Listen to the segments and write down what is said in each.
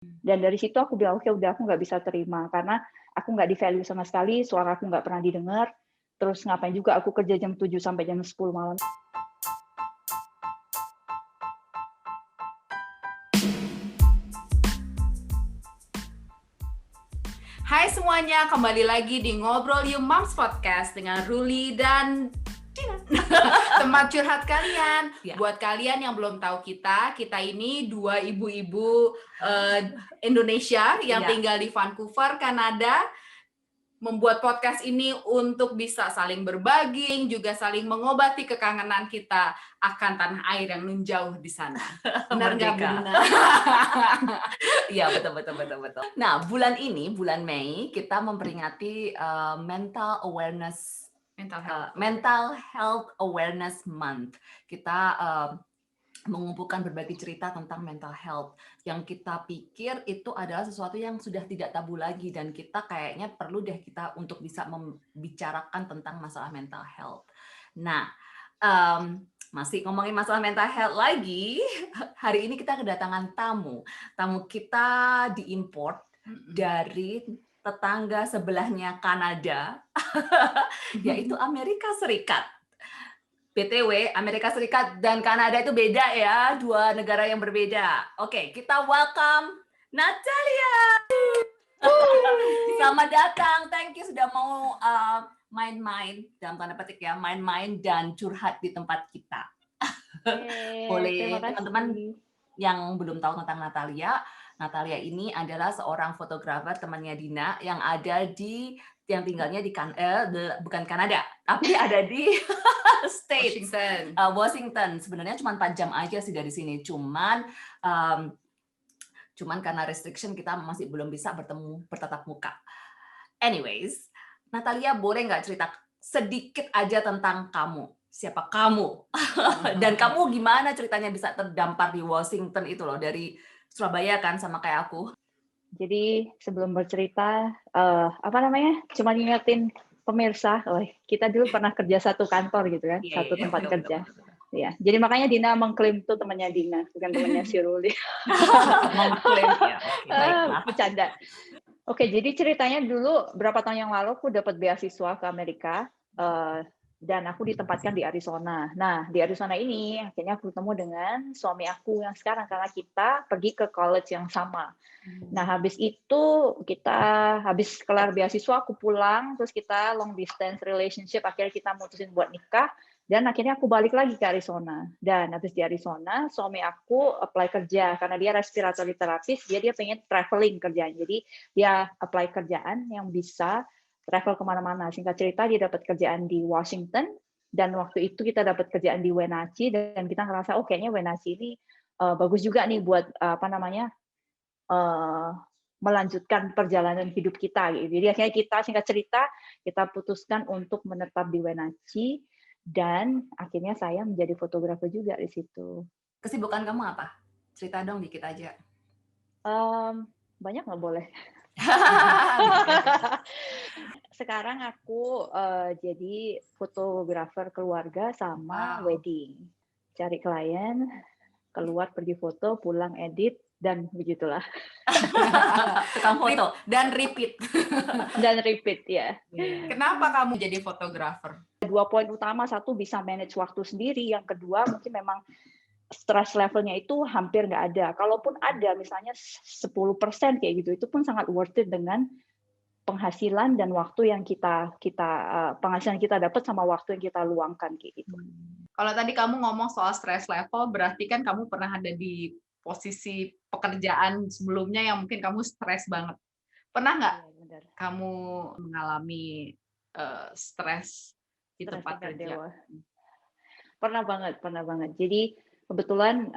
Dan dari situ aku bilang, oke udah aku nggak bisa terima, karena aku nggak di-value sama sekali, suara aku nggak pernah didengar, terus ngapain juga aku kerja jam 7 sampai jam 10 malam. Hai semuanya, kembali lagi di Ngobrol You Moms Podcast dengan Ruli dan Dina. Tempat curhat kalian. Ya. Buat kalian yang belum tahu kita ini dua ibu-ibu Indonesia yang tinggal di Vancouver, Kanada. Membuat podcast ini untuk bisa saling berbagi, juga saling mengobati kekangenan kita akan tanah air yang menjauh di sana. Benar nggak, Bu Dina? Iya, betul. Nah, bulan ini, bulan Mei, kita memperingati Mental Health Awareness Month. Kita mengumpulkan berbagai cerita tentang mental health yang kita pikir itu adalah sesuatu yang sudah tidak tabu lagi, dan kita kayaknya perlu deh kita untuk bisa membicarakan tentang masalah mental health. Nah, masih ngomongin masalah mental health lagi, hari ini kita kedatangan tamu kita diimport dari tetangga sebelahnya Kanada, yaitu Amerika Serikat. BTW, Amerika Serikat dan Kanada itu beda ya, dua negara yang berbeda. Oke, kita welcome Natalia. Selamat datang, thank you sudah mau main-main, dalam tanda petik ya, main-main dan curhat di tempat kita. Boleh teman-teman yang belum tahu tentang Natalia ini adalah seorang fotografer temannya Dina yang ada di yang tinggalnya di bukan Kanada, tapi ada di Washington. Sebenarnya cuma 4 jam aja sih dari sini, cuman karena restriction kita masih belum bisa bertatap muka. Anyways, Natalia, boleh nggak cerita sedikit aja tentang kamu? Siapa kamu? Dan kamu gimana ceritanya bisa terdampar di Washington itu loh, dari Surabaya kan, sama kayak aku. Jadi sebelum bercerita, cuma ngingetin pemirsa, kita dulu pernah kerja satu kantor gitu kan, satu tempat kerja. Ya, jadi makanya Dina mengklaim itu temannya Dina, bukan temannya si Ruli. Mengklaim ya, baiklah. Bercanda. Oke, jadi ceritanya dulu berapa tahun yang lalu aku dapat beasiswa ke Amerika, dan aku ditempatkan di Arizona. Nah, di Arizona ini akhirnya aku ketemu dengan suami aku yang sekarang, karena kita pergi ke college yang sama. Nah, habis kelar beasiswa, aku pulang, terus kita long distance relationship, akhirnya kita mutusin buat nikah, dan akhirnya aku balik lagi ke Arizona. Dan habis di Arizona, suami aku apply kerja, karena dia respiratory therapist, dia pengen traveling kerjaan. Jadi dia apply kerjaan yang bisa travel kemana-mana. Singkat cerita, dia dapat kerjaan di Washington, dan waktu itu kita dapat kerjaan di Wenatchee, dan kita ngerasa, kayaknya Wenatchee ini bagus juga nih buat melanjutkan perjalanan hidup kita. Jadi akhirnya singkat cerita, kita putuskan untuk menetap di Wenatchee, dan akhirnya saya menjadi fotografer juga di situ. Kesibukan kamu apa? Cerita dong dikit aja. Banyak nggak boleh? Sekarang aku jadi fotografer keluarga sama wedding. Cari klien, keluar pergi foto, pulang edit, dan begitulah. Tukang foto dan repeat. Dan repeat ya. Kenapa kamu jadi fotografer? 2 poin utama, satu bisa manage waktu sendiri, yang kedua mungkin memang stress levelnya itu hampir nggak ada. Kalaupun ada, misalnya 10% kayak gitu, itu pun sangat worth it dengan penghasilan dan waktu yang penghasilan kita dapat sama waktu yang kita luangkan kayak gitu. Kalau tadi kamu ngomong soal stress level, berarti kan kamu pernah ada di posisi pekerjaan sebelumnya yang mungkin kamu stres banget. Pernah nggak kamu mengalami stres di tempat kerja? Pernah banget. Jadi kebetulan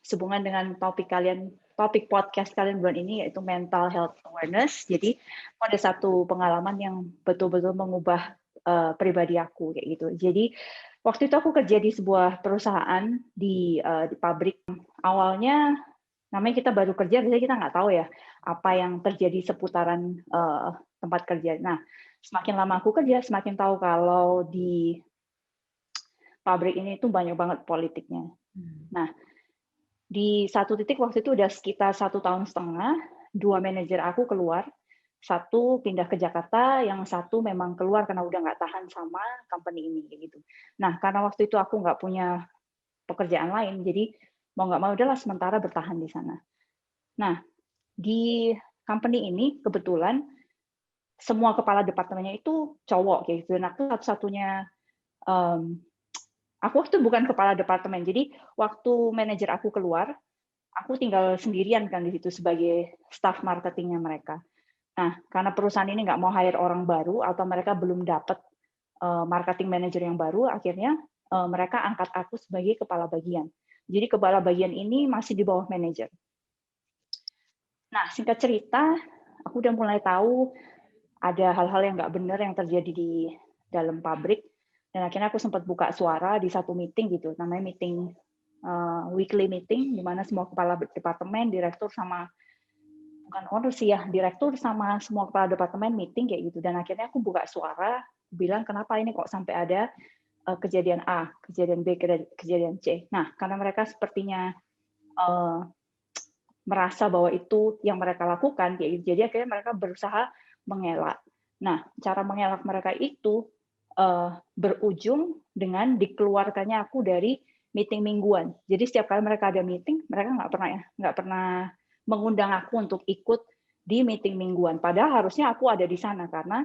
sehubungan dengan topik podcast kalian bulan ini, yaitu mental health awareness. Jadi ada satu pengalaman yang betul-betul mengubah pribadi aku kayak gitu. Jadi waktu itu aku kerja di sebuah perusahaan di pabrik. Awalnya namanya kita baru kerja, biasanya kita nggak tahu ya apa yang terjadi seputaran tempat kerja. Nah, semakin lama aku kerja, semakin tahu kalau di pabrik ini tuh banyak banget politiknya. Nah, Di satu titik waktu itu udah sekitar 1,5 tahun, 2 manajer aku keluar, 1 pindah ke Jakarta, yang 1 memang keluar karena udah nggak tahan sama company ini, kayak gitu. Nah, karena waktu itu aku nggak punya pekerjaan lain, jadi mau nggak mau udahlah sementara bertahan di sana. Nah, di company ini kebetulan semua kepala departemennya itu cowok, kayak gitu. Dan aku satu-satunya, aku waktu bukan kepala departemen, jadi waktu manajer aku keluar, aku tinggal sendirian kan di situ sebagai staff marketingnya mereka. Nah, karena perusahaan ini nggak mau hire orang baru atau mereka belum dapat marketing manager yang baru, akhirnya mereka angkat aku sebagai kepala bagian. Jadi kepala bagian ini masih di bawah manajer. Nah, singkat cerita, aku udah mulai tahu ada hal-hal yang nggak benar yang terjadi di dalam pabrik, dan akhirnya aku sempat buka suara di satu meeting gitu, namanya meeting weekly meeting, di mana semua kepala departemen, direktur sama bukan owner sih ya, direktur sama semua kepala departemen meeting kayak gitu. Dan akhirnya aku buka suara, bilang kenapa ini kok sampai ada kejadian A, kejadian B, kejadian C. Nah, karena mereka sepertinya merasa bahwa itu yang mereka lakukan kayak gitu, jadi akhirnya mereka berusaha mengelak. Nah, cara mengelak mereka itu berujung dengan dikeluarkannya aku dari meeting mingguan. Jadi setiap kali mereka ada meeting, mereka nggak pernah mengundang aku untuk ikut di meeting mingguan. Padahal harusnya aku ada di sana karena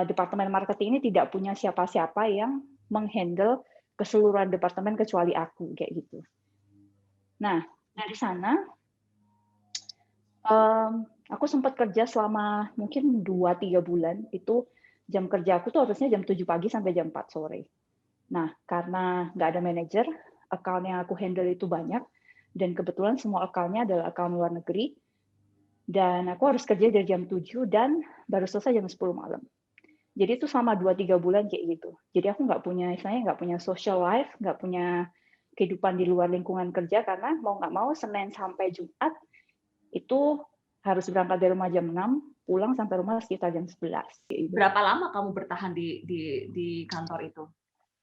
departemen marketing ini tidak punya siapa-siapa yang menghandle keseluruhan departemen kecuali aku kayak gitu. Nah, dari sana aku sempat kerja selama mungkin 2-3 bulan. Itu jam kerja aku tuh harusnya jam 7 pagi sampai jam 4 sore. Nah, karena nggak ada manajer, account yang aku handle itu banyak, dan kebetulan semua account-nya adalah account luar negeri, dan aku harus kerja dari jam 7 dan baru selesai jam 10 malam. Jadi itu selama 2-3 bulan kayak gitu. Jadi aku nggak punya social life, nggak punya kehidupan di luar lingkungan kerja, karena mau nggak mau Senin sampai Jumat itu harus berangkat dari rumah jam 6, pulang sampai rumah sekitar jam 11. Gitu. Berapa lama kamu bertahan di kantor itu?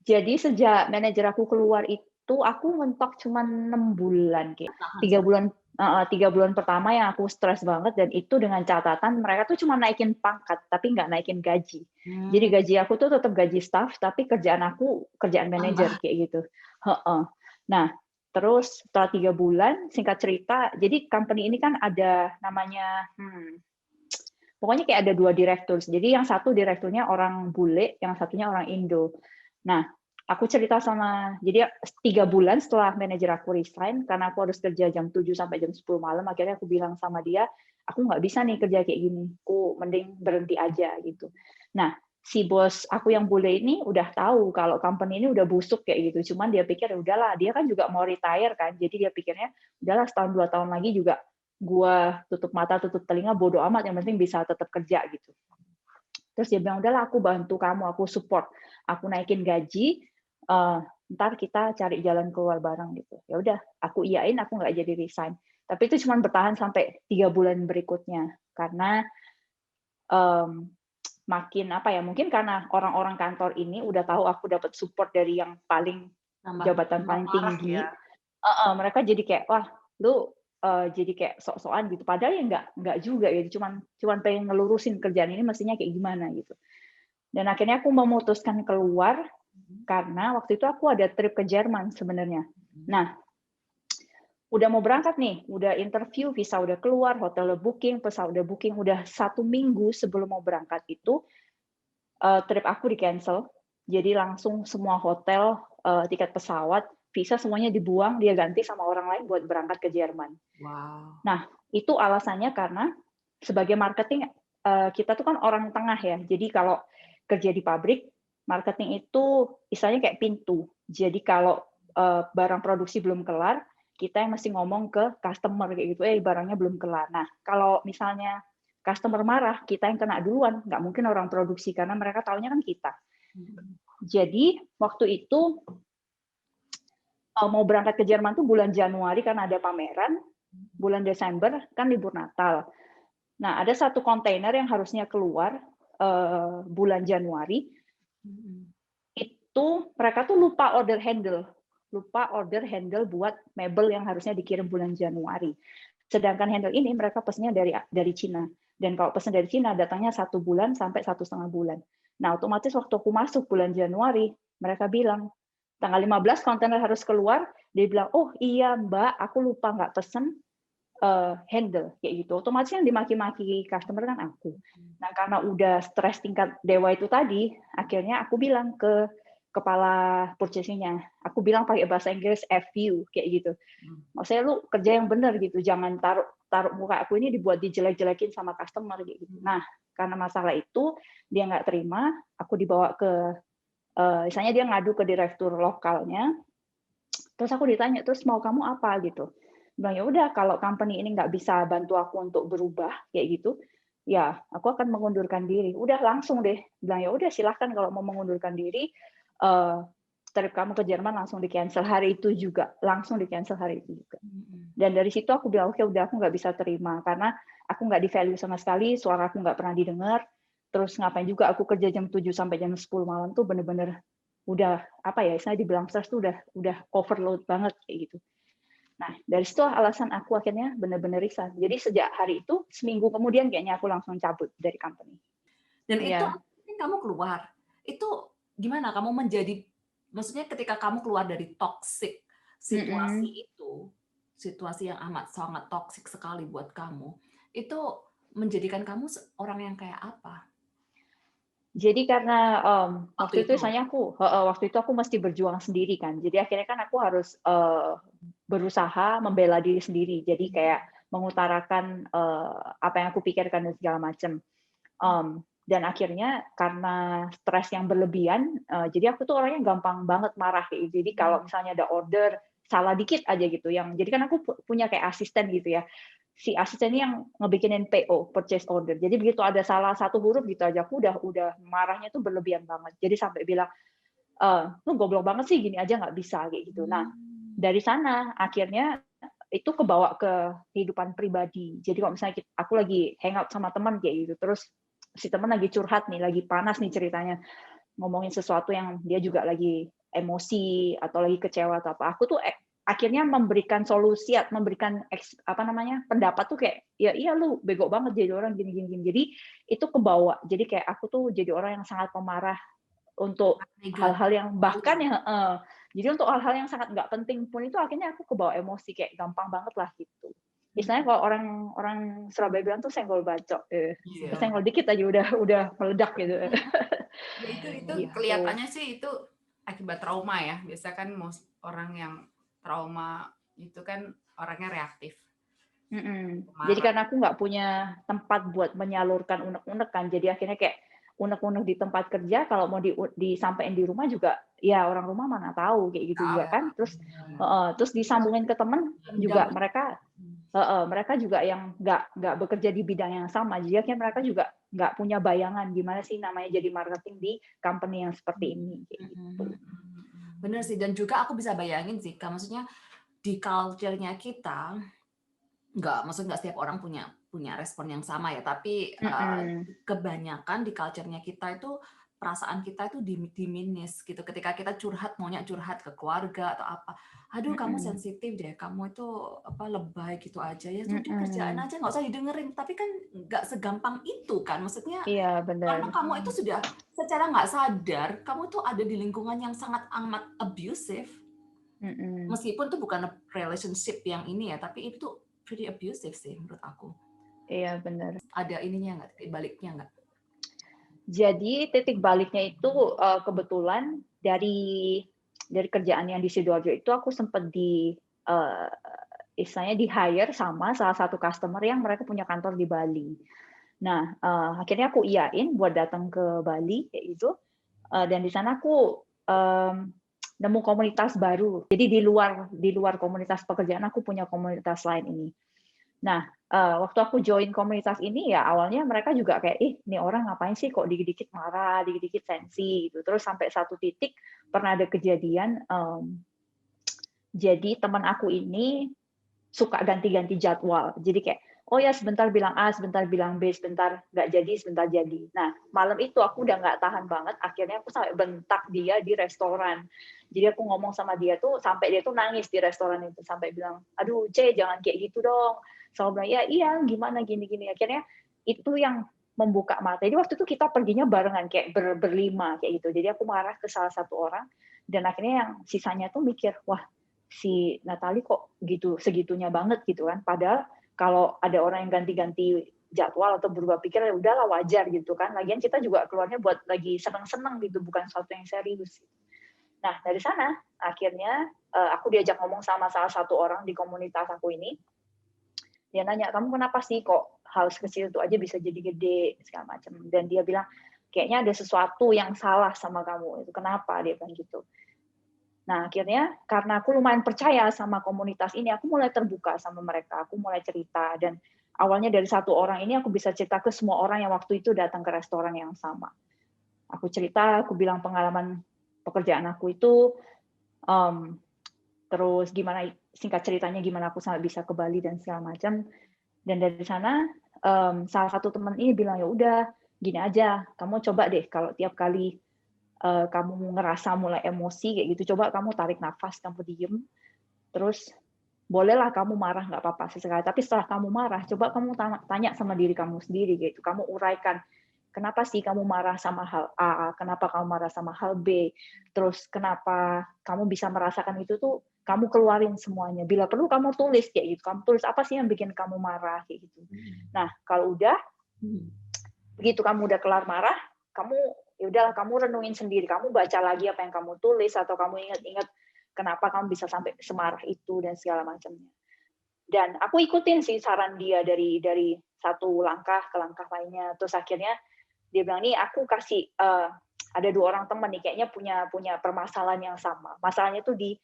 Jadi sejak manajer aku keluar itu, aku mentok cuma 6 bulan. Kayak. 3 bulan pertama yang aku stres banget, dan itu dengan catatan mereka tuh cuma naikin pangkat, tapi nggak naikin gaji. Jadi gaji aku tuh tetap gaji staff, tapi kerjaan aku kerjaan manajer kayak gitu. Nah, terus setelah 3 bulan, singkat cerita, jadi company ini kan ada namanya, pokoknya kayak ada 2 direktur. Jadi yang satu direkturnya orang bule, yang satunya orang Indo. Nah, aku cerita jadi 3 bulan setelah manajer aku resign, karena aku harus kerja jam 7 sampai jam 10 malam, akhirnya aku bilang sama dia, aku nggak bisa nih kerja kayak gini, aku mending berhenti aja gitu. Nah, si bos aku yang bule ini udah tahu kalau company ini udah busuk kayak gitu, cuman dia pikir ya udahlah, dia kan juga mau retire kan, jadi dia pikirnya udahlah setahun 2 tahun lagi juga gua tutup mata tutup telinga bodo amat, yang penting bisa tetap kerja gitu. Terus dia bilang udahlah, aku bantu kamu, aku support, aku naikin gaji, ntar kita cari jalan keluar bareng gitu. Ya udah, aku iyain, aku nggak jadi resign. Tapi itu cuma bertahan sampai 3 bulan berikutnya, karena makin mungkin karena orang-orang kantor ini udah tahu aku dapat support dari yang paling jabatan paling tinggi, ya. Mereka jadi kayak, wah lu jadi kayak sok-sokan gitu. Padahal ya nggak juga ya, cuman pengen ngelurusin kerjaan ini mestinya kayak gimana gitu. Dan akhirnya aku memutuskan keluar karena waktu itu aku ada trip ke Jerman sebenarnya. Nah, udah mau berangkat nih, udah interview, visa udah keluar, hotel udah booking, pesawat udah booking, udah 1 minggu sebelum mau berangkat itu trip aku di cancel. Jadi langsung semua hotel, tiket pesawat, visa semuanya dibuang, dia ganti sama orang lain buat berangkat ke Jerman. Wow. Nah, itu alasannya karena sebagai marketing, kita tuh kan orang tengah ya. Jadi kalau kerja di pabrik, marketing itu istilahnya kayak pintu. Jadi kalau barang produksi belum kelar, kita yang mesti ngomong ke customer kayak gitu, barangnya belum kelar. Nah, kalau misalnya customer marah, kita yang kena duluan. Nggak mungkin orang produksi, karena mereka taunya kan kita. Jadi, waktu itu mau berangkat ke Jerman tuh bulan Januari karena ada pameran, bulan Desember kan libur Natal. Nah, ada 1 kontainer yang harusnya keluar bulan Januari, itu mereka tuh lupa order handle. lupa order handle buat mebel yang harusnya dikirim bulan Januari. Sedangkan handle ini mereka pesennya dari Cina. Dan kalau pesan dari Cina datangnya 1 bulan sampai 1,5 bulan. Nah, otomatis waktu aku masuk bulan Januari, mereka bilang, tanggal 15 kontainer harus keluar, dia bilang, oh iya Mbak, aku lupa nggak pesen handle, kayak gitu. Otomatis yang dimaki-maki customer kan aku. Nah, karena udah stres tingkat dewa itu tadi, akhirnya aku bilang ke kepala purchasing-nya, aku bilang pakai bahasa Inggris F you, kayak gitu. Maksudnya lu kerja yang benar gitu, jangan taruh muka aku ini dibuat dijelek-jelekin sama customer gitu. Nah, karena masalah itu dia nggak terima, aku dibawa ke misalnya dia ngadu ke direktur lokalnya, terus aku ditanya, terus mau kamu apa gitu. Bilang ya udah kalau company ini nggak bisa bantu aku untuk berubah kayak gitu, ya aku akan mengundurkan diri. Udah langsung deh, bilang ya udah silahkan kalau mau mengundurkan diri, trip kamu ke Jerman langsung di cancel hari itu juga, langsung di cancel hari itu juga. Dan dari situ aku bilang oke, udah aku nggak bisa terima karena aku nggak di value sama sekali, suara aku nggak pernah didengar. Terus ngapain juga aku kerja jam 7 sampai jam 10 malam tuh bener-bener udah apa ya, istilahnya dibilang stres tuh udah overload banget kayak gitu. Nah, dari situ alasan aku akhirnya bener-bener resign. Jadi sejak hari itu seminggu kemudian kayaknya aku langsung cabut dari company. Dan itu kamu keluar, itu gimana kamu menjadi, maksudnya ketika kamu keluar dari toxic situasi itu, situasi yang amat sangat toxic sekali buat kamu, itu menjadikan kamu orang yang kayak apa? Jadi karena waktu itu aku mesti berjuang sendiri kan. Jadi akhirnya kan aku harus berusaha membela diri sendiri. Jadi kayak mengutarakan apa yang aku pikirkan dan segala macam. Dan akhirnya karena stres yang berlebihan, jadi aku tuh orangnya gampang banget marah kayak gitu. Jadi kalau misalnya ada order salah dikit aja gitu, jadi kan aku punya kayak asisten gitu ya. Si asisten ini yang ngebikinin PO, purchase order. Jadi begitu ada salah satu huruf gitu aja, aku udah marahnya tuh berlebihan banget. Jadi sampai bilang, lu goblok banget sih, gini aja nggak bisa kayak gitu. Nah, dari sana akhirnya itu kebawa ke kehidupan pribadi. Jadi kalau misalnya aku lagi hangout sama teman kayak gitu, terus si teman lagi curhat nih, lagi panas nih ceritanya, ngomongin sesuatu yang dia juga lagi emosi atau lagi kecewa atau apa, aku tuh akhirnya memberikan solusi, memberikan pendapat tuh kayak ya iya lu bego banget jadi orang gini. Jadi itu kebawa. Jadi kayak aku tuh jadi orang yang sangat pemarah untuk hal-hal yang bahkan yang jadi untuk hal-hal yang sangat nggak penting pun itu akhirnya aku kebawa emosi kayak gampang banget lah gitu. Istilahnya kalau orang Surabaya bilang tuh senggol bacok, senggol dikit aja udah meledak gitu. Ya itu kelihatannya sih itu akibat trauma ya. Biasa kan orang yang trauma itu kan orangnya reaktif. Jadi karena aku nggak punya tempat buat menyalurkan unek-unek kan, jadi akhirnya kayak unek-unek di tempat kerja, kalau mau disampaikan di rumah juga, ya orang rumah mana tahu kayak gitu juga kan. Terus disambungin ke teman juga mereka juga yang nggak bekerja di bidang yang sama, jadi akhirnya mereka juga nggak punya bayangan gimana sih namanya jadi marketing di company yang seperti ini. Kayak gitu. Bener sih, dan juga aku bisa bayangin sih, maksudnya di culture-nya kita, maksudnya nggak setiap orang punya respon yang sama ya, tapi kebanyakan di culture-nya kita itu perasaan kita itu diminish gitu. Ketika kita maunya curhat ke keluarga atau apa, aduh kamu sensitif deh, kamu itu lebay gitu aja ya, tuh kerjaan aja nggak usah didengerin. Tapi kan nggak segampang itu kan, maksudnya karena kamu itu sudah secara nggak sadar kamu tuh ada di lingkungan yang sangat amat abusive, meskipun itu bukan relationship yang ini ya, tapi itu pretty abusive sih menurut aku. Iya benar. Ada ininya nggak, titik baliknya nggak? Jadi titik baliknya itu kebetulan dari kerjaan yang di Sidoarjo itu aku sempat istilahnya di hire sama salah satu customer yang mereka punya kantor di Bali. Nah akhirnya aku iyain buat datang ke Bali kayak gitu, dan di sana aku nemu komunitas baru. Jadi di luar komunitas pekerjaan aku punya komunitas lain ini. Nah, waktu aku join komunitas ini ya awalnya mereka juga kayak, ini orang ngapain sih kok dikit-dikit marah, dikit-dikit sensi gitu. Terus sampai satu titik pernah ada kejadian, jadi teman aku ini suka ganti-ganti jadwal. Jadi kayak oh ya sebentar bilang A, sebentar bilang B, sebentar nggak jadi, sebentar jadi. Nah, malam itu aku udah nggak tahan banget, akhirnya aku sampai bentak dia di restoran. Jadi aku ngomong sama dia tuh, sampai dia tuh nangis di restoran itu, sampai bilang, aduh C, jangan kayak gitu dong. Sama bilang, ya iya, gimana, gini-gini. Akhirnya itu yang membuka mata. Jadi waktu itu kita perginya barengan, kayak berlima, kayak gitu. Jadi aku marah ke salah satu orang, dan akhirnya yang sisanya tuh mikir, wah, si Natalie kok gitu, segitunya banget gitu kan. Padahal kalau ada orang yang ganti-ganti jadwal atau berubah pikir, ya udahlah wajar gitu kan. Lagian kita juga keluarnya buat lagi seneng-seneng gitu, bukan sesuatu yang serius. Nah, dari sana akhirnya aku diajak ngomong sama salah satu orang di komunitas aku ini. Dia nanya, kamu kenapa sih kok hal kecil itu aja bisa jadi gede segala macam. Dan dia bilang, kayaknya ada sesuatu yang salah sama kamu. Itu kenapa? Dia bilang gitu. Nah, akhirnya karena aku lumayan percaya sama komunitas ini, aku mulai terbuka sama mereka, aku mulai cerita, dan awalnya dari satu orang ini aku bisa cerita ke semua orang yang waktu itu datang ke restoran yang sama. Aku cerita, aku bilang pengalaman pekerjaan aku itu, terus gimana, singkat ceritanya gimana aku sampai bisa ke Bali dan segala macam. Dan dari sana salah satu teman ini bilang, ya udah gini aja, kamu coba deh kalau tiap kali kamu ngerasa mulai emosi kayak gitu, coba kamu tarik nafas, kamu diem, terus bolehlah kamu marah, nggak apa-apa sesekali. Tapi setelah kamu marah, coba kamu tanya sama diri kamu sendiri gitu. Kamu uraikan, kenapa sih kamu marah sama hal A, kenapa kamu marah sama hal B, terus kenapa kamu bisa merasakan itu tuh, kamu keluarin semuanya. Bila perlu kamu tulis kayak gitu, kamu tulis apa sih yang bikin kamu marah kayak gitu. Nah, kalau udah begitu kamu udah kelar marah, kamu ya udahlah, kamu renungin sendiri, kamu baca lagi apa yang kamu tulis, atau kamu ingat-ingat kenapa kamu bisa sampai semarah itu dan segala macamnya. Dan aku ikutin sih saran dia dari satu langkah ke langkah lainnya. Terus akhirnya dia bilang, nih aku kasih ada 2 orang teman nih kayaknya punya permasalahan yang sama. Masalahnya tuh di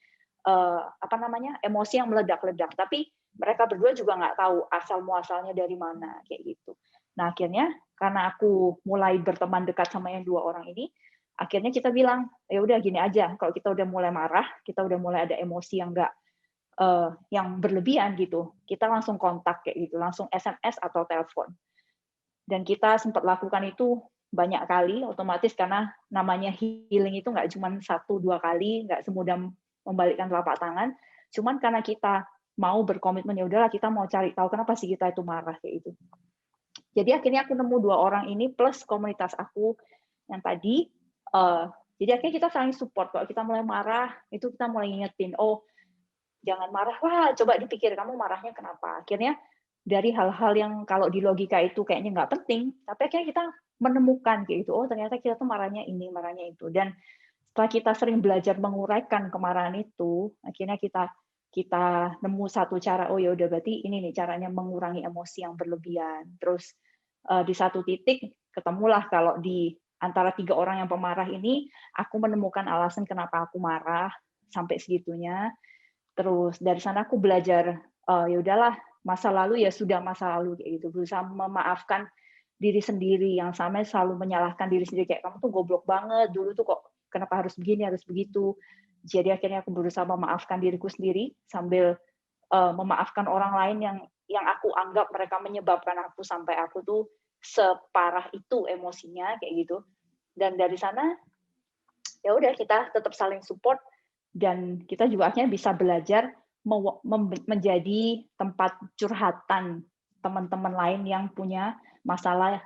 emosi yang meledak-ledak. Tapi mereka berdua juga nggak tahu asal muasalnya dari mana kayak gitu. Nah akhirnya karena aku mulai berteman dekat sama yang 2 orang ini, akhirnya kita bilang, ya udah gini aja, kalau kita udah mulai marah, kita udah mulai ada emosi yang nggak yang berlebihan gitu, kita langsung kontak kayak gitu, langsung SMS atau telepon. Dan kita sempat lakukan itu banyak kali, otomatis karena namanya healing itu nggak cuma 1-2 kali, nggak semudah membalikkan telapak tangan, cuman karena kita mau berkomitmen, ya udahlah kita mau cari tahu kenapa sih kita itu marah kayak gitu. Jadi akhirnya aku nemu 2 orang ini plus komunitas aku yang tadi, jadi akhirnya kita saling support. Kalau kita mulai marah, itu kita mulai ngingetin, oh jangan marah, wah coba dipikir kamu marahnya kenapa. Akhirnya dari hal-hal yang kalau di logika itu kayaknya nggak penting, tapi akhirnya kita menemukan kayak gitu, oh ternyata kita tuh marahnya ini, marahnya itu. Dan setelah kita sering belajar menguraikan kemarahan itu, akhirnya kita nemu satu cara, oh ya udah berarti ini nih caranya mengurangi emosi yang berlebihan. Terus di satu titik ketemulah kalau di antara 3 orang yang pemarah ini, aku menemukan alasan kenapa aku marah sampai segitunya. Terus dari sana aku belajar, ya udahlah masa lalu ya sudah masa lalu kayak gitu, berusaha memaafkan diri sendiri, yang sama selalu menyalahkan diri sendiri kayak kamu tuh goblok banget, dulu tuh kok kenapa harus begini, harus begitu. Jadi akhirnya aku berusaha memaafkan diriku sendiri sambil memaafkan orang lain yang aku anggap mereka menyebabkan aku sampai aku tuh separah itu emosinya kayak gitu. Dan dari sana ya udah kita tetap saling support, dan kita juga akhirnya bisa belajar menjadi tempat curhatan teman-teman lain yang punya masalah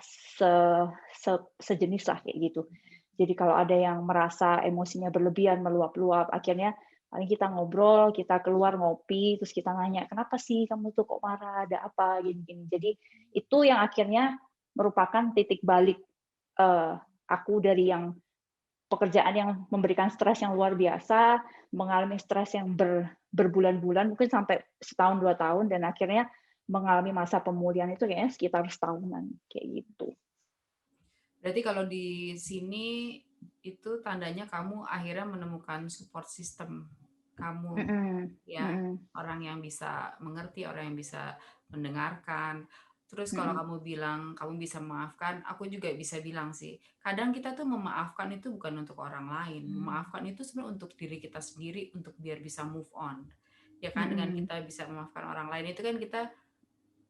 sejenis lah kayak gitu. Jadi kalau ada yang merasa emosinya berlebihan, meluap-luap, akhirnya paling kita ngobrol, kita keluar ngopi, terus kita nanya, kenapa sih kamu tuh kok marah, ada apa, gini-gini. Jadi itu yang akhirnya merupakan titik balik aku dari yang pekerjaan yang memberikan stres yang luar biasa, mengalami stres yang berbulan-bulan, mungkin sampai 1-2 tahun, dan akhirnya mengalami masa pemulihan itu kayaknya sekitar setahunan, kayak gitu. Berarti kalau di sini itu tandanya kamu akhirnya menemukan support system kamu, orang yang bisa mengerti, orang yang bisa mendengarkan. Terus kalau kamu bilang kamu bisa memaafkan, aku juga bisa bilang sih, kadang kita tuh memaafkan itu bukan untuk orang lain, memaafkan itu sebenarnya untuk diri kita sendiri, untuk biar bisa move on. Ya kan, dengan kita bisa memaafkan orang lain itu kan kita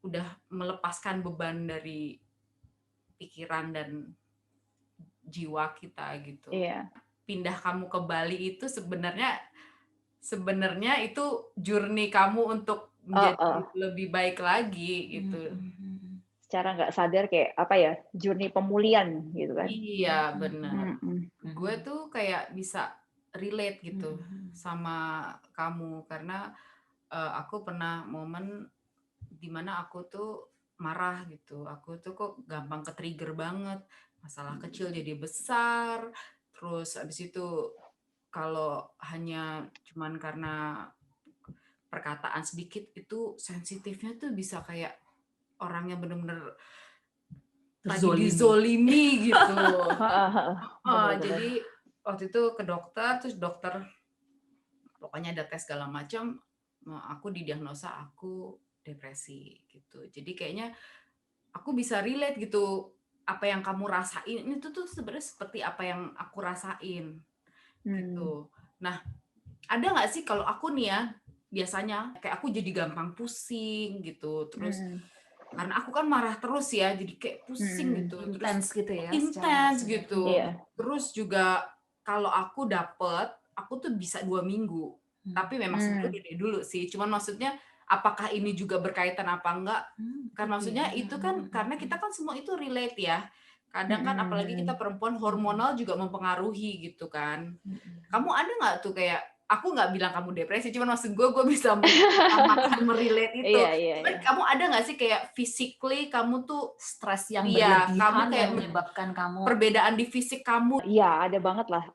udah melepaskan beban dari pikiran dan jiwa kita gitu. Iya. Pindah kamu ke Bali itu sebenarnya itu journey kamu untuk menjadi lebih baik lagi gitu. Secara nggak sadar kayak apa ya, journey pemulihan gitu kan. Iya, benar. Gue tuh kayak bisa relate gitu sama kamu karena aku pernah momen dimana aku tuh marah gitu. Aku tuh kok gampang ke-trigger banget. Masalah kecil jadi besar. Terus abis itu kalau hanya cuman karena perkataan sedikit itu sensitifnya tuh bisa kayak orang yang bener-bener lagi dizolimi gitu. Jadi waktu itu ke dokter, terus dokter pokoknya ada tes segala macam, aku didiagnosa aku depresi gitu. Jadi kayaknya aku bisa relate gitu, apa yang kamu rasain itu tuh sebenarnya seperti apa yang aku rasain gitu. Nah, ada nggak sih kalau aku nih ya biasanya kayak aku jadi gampang pusing gitu, terus karena aku kan marah terus ya, jadi kayak pusing gitu, intens gitu ya, intens gitu. Iya. Terus juga kalau aku dapet, aku tuh bisa 2 minggu. Tapi memang sebenarnya dulu sih. Cuman maksudnya apakah ini juga berkaitan apa enggak? Kan maksudnya itu kan karena kita kan semua itu relate ya. Kadang kan apalagi kita perempuan hormonal juga mempengaruhi gitu kan. Kamu ada nggak tuh kayak aku nggak bilang kamu depresi, cuman maksud gue bisa merelate itu. Cuman kamu ada nggak sih kayak physically kamu tuh stres yang berlebihan kamu kayak yang menyebabkan kamu perbedaan di fisik kamu? Iya, ada banget lah.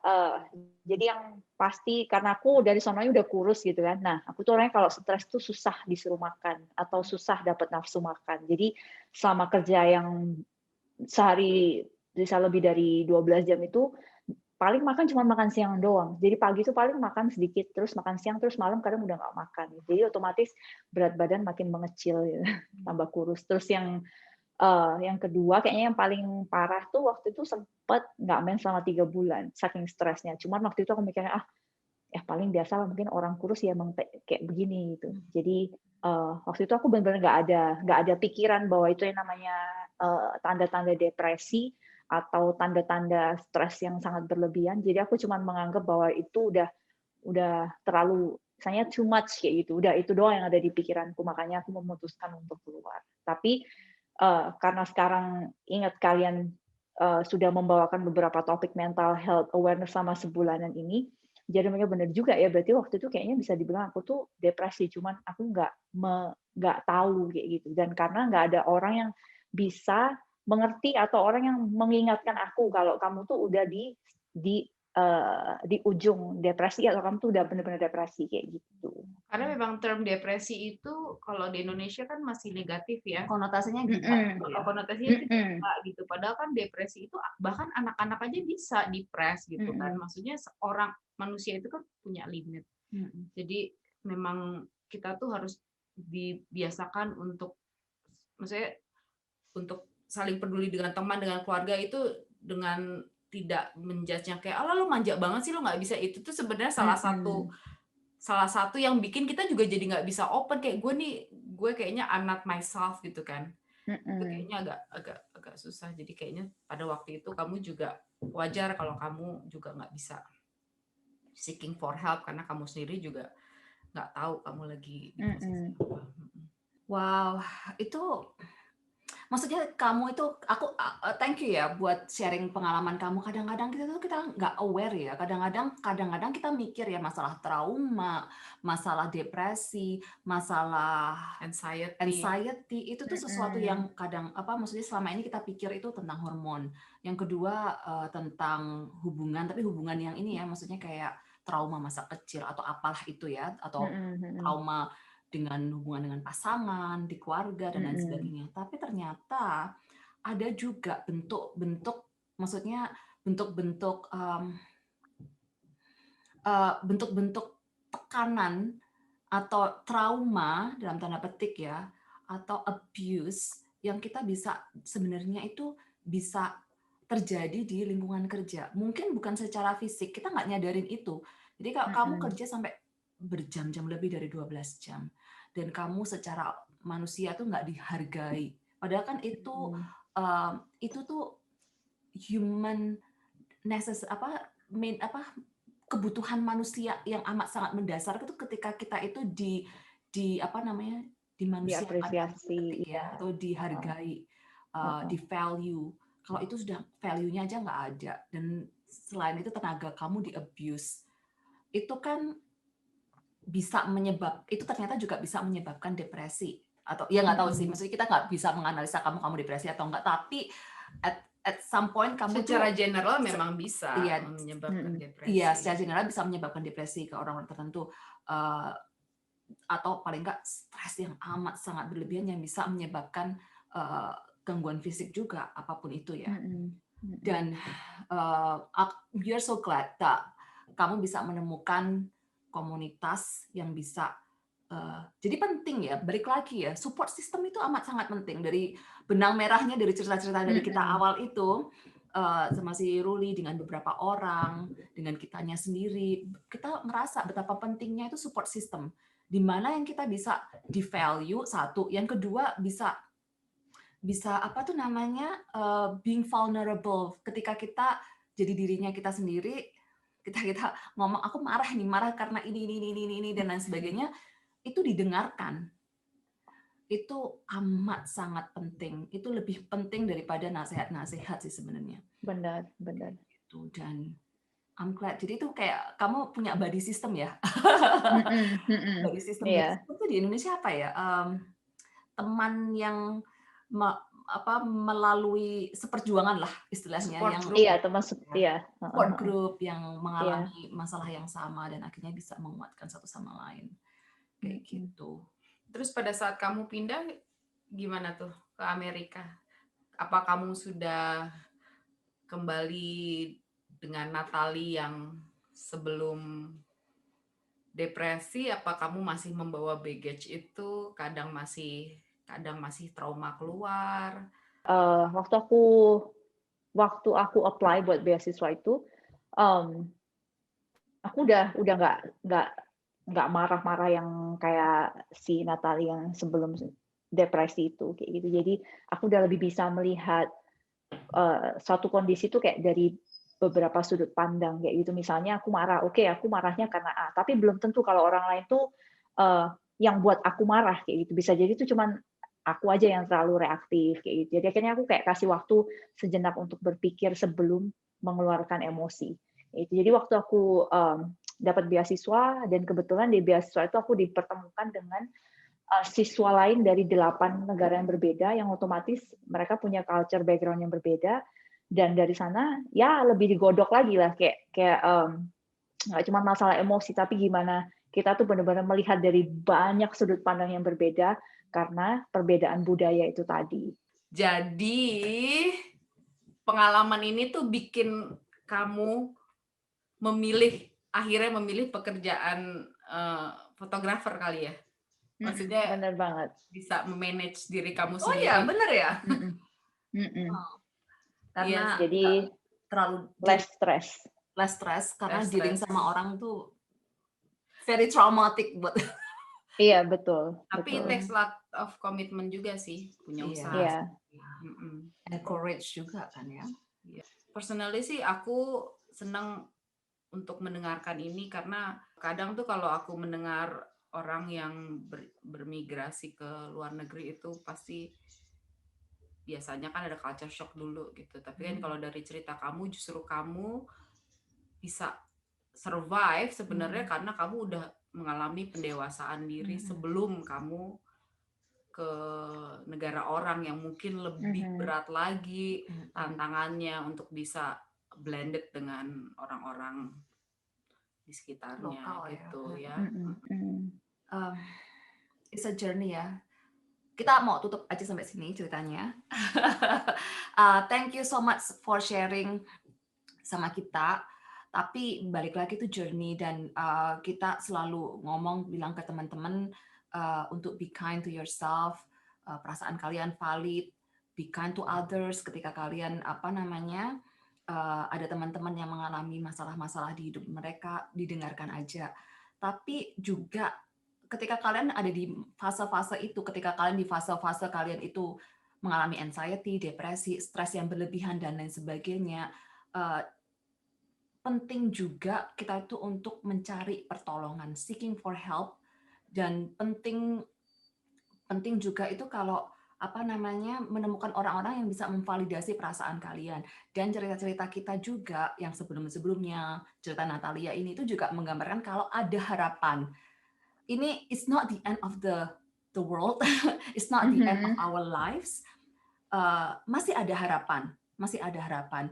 Jadi yang pasti karena aku dari sononya udah kurus gitu kan. Nah, aku tuh orangnya kalau stres tuh susah disuruh makan atau susah dapat nafsu makan. Jadi selama kerja yang sehari bisa lebih dari 12 jam itu paling makan cuma makan siang doang. Jadi pagi tuh paling makan sedikit, terus makan siang, terus malam kadang udah nggak makan. Jadi otomatis berat badan makin mengecil, gitu. Tambah kurus. Terus yang kedua, kayaknya yang paling parah tuh waktu itu sempet nggak main selama 3 bulan, saking stresnya. Cuman waktu itu aku mikirnya, ya paling biasa lah, mungkin orang kurus ya emang kayak begini gitu. Jadi waktu itu aku benar-benar nggak ada pikiran bahwa itu yang namanya tanda-tanda depresi atau tanda-tanda stres yang sangat berlebihan. Jadi aku cuma menganggap bahwa itu udah terlalu, misalnya too much kayak gitu. Udah itu doang yang ada di pikiranku, makanya aku memutuskan untuk keluar. Tapi karena sekarang ingat kalian sudah membawakan beberapa topik mental health awareness selama sebulanan ini, jadi mereka benar juga ya, berarti waktu itu kayaknya bisa dibilang aku tuh depresi, cuman aku nggak tahu kayak gitu. Dan karena nggak ada orang yang bisa mengerti atau orang yang mengingatkan aku kalau kamu tuh udah di ujung depresi atau kamu tuh udah benar-benar depresi kayak gitu. Karena memang term depresi itu kalau di Indonesia kan masih negatif ya. konotasinya gitu. Konotasinya itu gila gitu. Padahal kan depresi itu bahkan anak-anak aja bisa depres gitu kan. Maksudnya seorang manusia itu kan punya limit. Jadi memang kita tuh harus dibiasakan untuk, maksudnya untuk saling peduli dengan teman, dengan keluarga itu dengan tidak menjudge-nya kayak, "Oh, lu manja banget sih, lu nggak bisa." Itu tuh sebenarnya salah satu yang bikin kita juga jadi nggak bisa open, kayak gue kayaknya I'm not myself gitu kan. Itu kayaknya agak susah. Jadi kayaknya pada waktu itu kamu juga wajar kalau kamu juga nggak bisa seeking for help karena kamu sendiri juga nggak tahu kamu lagi di posisi apa. Wow, itu maksudnya kamu itu, aku thank you ya buat sharing pengalaman kamu. Kadang-kadang kita nggak aware ya. Kadang-kadang kita mikir ya masalah trauma, masalah depresi, masalah anxiety itu tuh sesuatu yang maksudnya selama ini kita pikir itu tentang hormon. Yang kedua tentang hubungan, tapi hubungan yang ini ya, maksudnya kayak trauma masa kecil atau apalah itu ya, atau trauma dengan hubungan dengan pasangan, di keluarga dan lain sebagainya. Tapi ternyata ada juga bentuk-bentuk, maksudnya bentuk-bentuk tekanan atau trauma dalam tanda petik ya, atau abuse yang kita bisa sebenarnya itu bisa terjadi di lingkungan kerja. Mungkin bukan secara fisik, kita nggak nyadarin itu. Jadi kalau kamu kerja sampai berjam-jam lebih dari 12 jam dan kamu secara manusia tuh nggak dihargai. Padahal kan itu tuh human kebutuhan manusia yang amat sangat mendasar itu ketika kita itu dimanusiakan diapresiasi ya, atau dihargai, di value. Kalau itu sudah value-nya aja nggak ada, dan selain itu tenaga kamu di abuse, itu kan itu ternyata juga bisa menyebabkan depresi. Atau ya nggak tahu sih, maksudnya kita nggak bisa menganalisa kamu depresi atau enggak, tapi at some point kamu secara general memang bisa menyebabkan depresi. Iya, secara general bisa menyebabkan depresi ke orang-orang tertentu, atau paling nggak stres yang amat sangat berlebihan yang bisa menyebabkan gangguan fisik juga, apapun itu ya. Dan we are so glad that kamu bisa menemukan komunitas yang bisa. Jadi penting ya, balik lagi ya, support system itu amat sangat penting. Dari benang merahnya, dari cerita-cerita dari kita awal itu, sama si Ruli, dengan beberapa orang, dengan kitanya sendiri, kita ngerasa betapa pentingnya itu support system. Di mana yang kita bisa di-value, satu. Yang kedua, bisa being vulnerable. Ketika kita jadi dirinya kita sendiri, kita ngomong, aku marah karena ini, dan lain sebagainya, itu didengarkan. Itu amat sangat penting. Itu lebih penting daripada nasihat-nasihat sih sebenarnya. Benar. Itu, dan I'm glad. Jadi itu kayak kamu punya body system ya. Body system itu di Indonesia apa ya? Teman yang melalui seperjuangan lah istilahnya, support group yang mengalami masalah yang sama dan akhirnya bisa menguatkan satu sama lain. Kayak gitu. Terus pada saat kamu pindah gimana tuh ke Amerika? Apa kamu sudah kembali dengan Natalie yang sebelum depresi? Apa kamu masih membawa baggage itu? Kadang masih trauma keluar? Waktu aku apply buat beasiswa itu, aku udah nggak marah-marah yang kayak si Natalie yang sebelum depresi itu kayak gitu. Jadi aku udah lebih bisa melihat suatu kondisi itu kayak dari beberapa sudut pandang kayak gitu. Misalnya aku marah, oke, aku marahnya karena A, tapi belum tentu kalau orang lain tuh yang buat aku marah kayak gitu. Bisa jadi itu cuman aku aja yang terlalu reaktif kayak gitu. Jadi akhirnya aku kayak kasih waktu sejenak untuk berpikir sebelum mengeluarkan emosi. Jadi waktu aku dapat beasiswa, dan kebetulan di beasiswa itu aku dipertemukan dengan siswa lain dari 8 negara yang berbeda, yang otomatis mereka punya culture background yang berbeda, dan dari sana ya lebih digodok lagi lah, kayak nggak cuma masalah emosi, tapi gimana kita tuh benar-benar melihat dari banyak sudut pandang yang berbeda karena perbedaan budaya itu tadi. Jadi pengalaman ini tuh bikin kamu akhirnya memilih pekerjaan fotografer kali ya? Maksudnya benar banget. Bisa memanage diri kamu Oh sendiri. iya, benar ya. Karena jadi terlalu less stress karena dealing sama orang tuh very traumatic buat. Iya, betul. Tapi it takes a lot of commitment juga sih, punya usaha. Iya. And courage juga kan ya. Personally sih aku senang untuk mendengarkan ini, karena kadang tuh kalau aku mendengar orang yang bermigrasi ke luar negeri itu pasti biasanya kan ada culture shock dulu gitu. Tapi kan kalau dari cerita kamu, justru kamu bisa survive sebenarnya karena kamu udah mengalami pendewasaan diri sebelum kamu ke negara orang yang mungkin lebih berat lagi tantangannya untuk bisa blended dengan orang-orang di sekitarnya. Lokal, gitu ya. It's a journey ya. Kita mau tutup aja sampai sini ceritanya. Thank you so much for sharing sama kita. Tapi balik lagi itu journey, dan kita selalu bilang ke teman-teman untuk be kind to yourself. Perasaan kalian valid. Be kind to others ketika kalian ada teman-teman yang mengalami masalah-masalah di hidup mereka, didengarkan aja. Tapi juga ketika kalian ada di fase-fase itu, ketika kalian di fase-fase kalian itu mengalami anxiety, depresi, stres yang berlebihan dan lain sebagainya, penting juga kita itu untuk mencari pertolongan, seeking for help, dan penting juga itu kalau menemukan orang-orang yang bisa memvalidasi perasaan kalian. Dan cerita-cerita kita juga yang sebelum-sebelumnya, cerita Natalia ini itu juga menggambarkan kalau ada harapan. Ini it's not the end of the world, it's not the end of our lives. Masih ada harapan.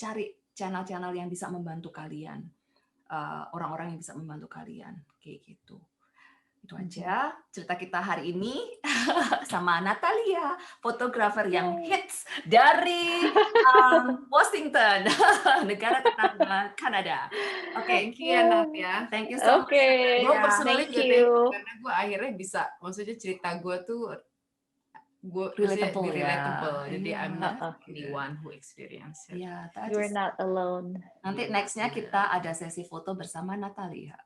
Cari channel-channel yang bisa membantu kalian, orang-orang yang bisa membantu kalian, kayak gitu. Itu aja cerita kita hari ini sama Natalia, fotografer yang hits dari Washington, negara tetangga Kanada. Oke, Thank you ya Nat ya. Thank you so much. Gue personally thank juga you. karena gue akhirnya bisa, maksudnya cerita gue tuh Relatable, jadi yeah. I'm not the one who experience it. Yeah, You're not alone. Nanti nextnya kita ada sesi foto bersama Natalia.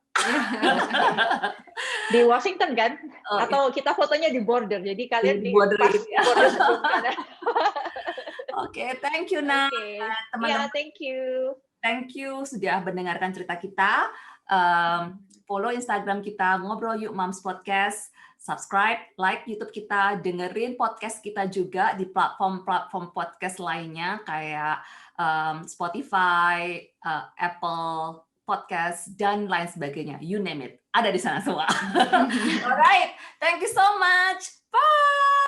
Di Washington kan? Atau kita fotonya di border, jadi kalian di border pas ini. border sebelum Kanada. Oke, thank you Nat. Teman-teman, Thank you. Thank you sudah mendengarkan cerita kita. Follow Instagram kita, Ngobrol Yuk Moms Podcast. Subscribe, like YouTube kita, dengerin podcast kita juga di platform podcast lainnya kayak Spotify, Apple Podcast, dan lain sebagainya. You name it. Ada di sana semua. Alright, thank you so much. Bye!